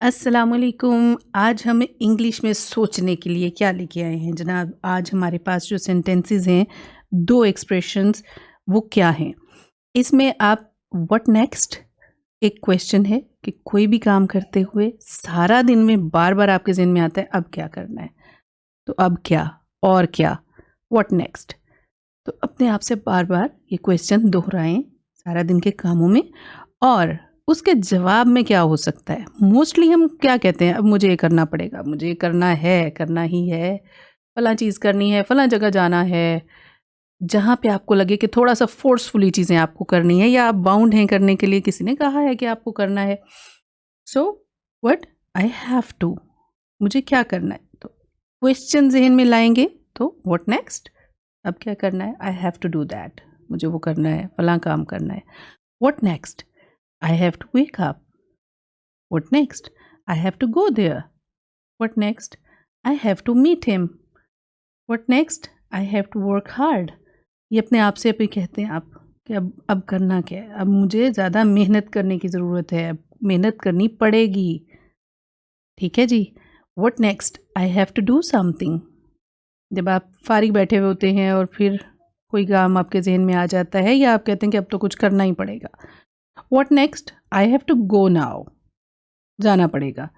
अस्सलामुअलैकुम। आज हम इंग्लिश में सोचने के लिए क्या लेके आए हैं जनाब? आज हमारे पास जो सेंटेंसेस हैं, 2 एक्सप्रेशंस, वो क्या हैं? इसमें आप व्हाट नेक्स्ट एक क्वेश्चन है कि कोई भी काम करते हुए सारा दिन में बार-बार आपके ज़हन में आता है अब क्या करना है? तो अब क्या? और क्या? What next? तो अपने आप से बार-बार ये क्वेश्चन दोहराएँ सारा दिन के कामों में और उसके जवाब में क्या हो सकता है? मोस्टली हम क्या कहते हैं, अब मुझे ये करना पड़ेगा, मुझे ये करना है, करना ही है, फलाँ चीज़ करनी है, फलाँ जगह जाना है। जहाँ पे आपको लगे कि थोड़ा-सा फ़ोर्सफुली चीज़ें आपको करनी है या आप बाउंड हैं करने के लिए, किसी ने कहा है कि आपको करना है। So what? I have to, मुझे क्या करना है? तो क्वेश्चन ज़हन में लाएँगे तो व्हाट नेक्स्ट? अब क्या करना है? I have to do that, मुझे वो करना है, फलाँ काम करना है। What next? I have to wake up. What next? I have to go there. What next? I have to meet him. What next? I have to work hard. ये अपने आप से भी कहते हैं आप कि अब करना क्या है? अब मुझे ज़्यादा मेहनत करने की ज़रूरत है, अब मेहनत करनी पड़ेगी। ठीक है जी? What next? I have to do something. जब आप फारिग बैठे हुए होते हैं और फिर कोई काम आपके ज़हन में आ जाता है या आप कहते हैं कि अब तो कुछ करना ही पड़ेगा। What next? I have to go now. जाना पड़ेगा।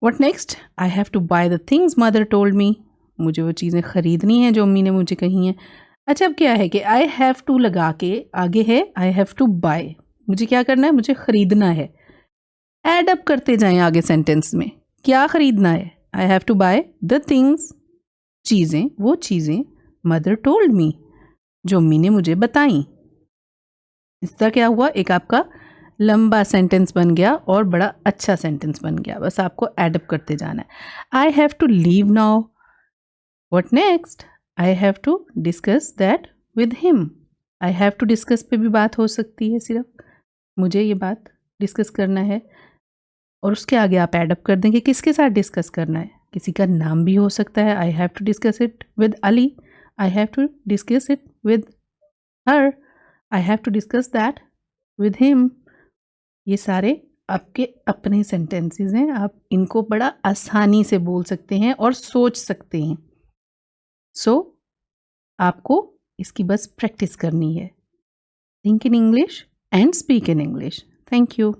What next? I have to buy the things mother told me. मुझे वो चीज़ें खरीदनी हैं जो अम्मी ने मुझे कही हैं। अच्छा, अब क्या है कि I have to लगा के आगे है I have to buy. मुझे क्या करना है? मुझे खरीदना है। ऐड अप करते जाएं आगे सेंटेंस में। क्या खरीदना है? I have to buy the things, चीज़ें, वो चीज़ें mother told me, जो अम्मी ने मुझे बताई। इसका क्या हुआ? एक आपका लंबा सेंटेंस बन गया और बड़ा अच्छा सेंटेंस बन गया। बस आपको एडअप करते जाना है। I have to leave now. What next? I have to discuss that with him. I have to discuss पे भी बात हो सकती है, सिर्फ मुझे ये बात डिस्कस करना है और उसके आगे आप एडअप कर देंगे किसके साथ डिस्कस करना है। किसी का नाम भी हो सकता है। I have to discuss it with Ali. I have to discuss it with her. I have to discuss that with him. ये सारे आपके अपने सेंटेंसेस हैं। आप इनको बड़ा आसानी से बोल सकते हैं और सोच सकते हैं। सो आपको इसकी बस प्रैक्टिस करनी है। Think in English and speak in English. Thank you.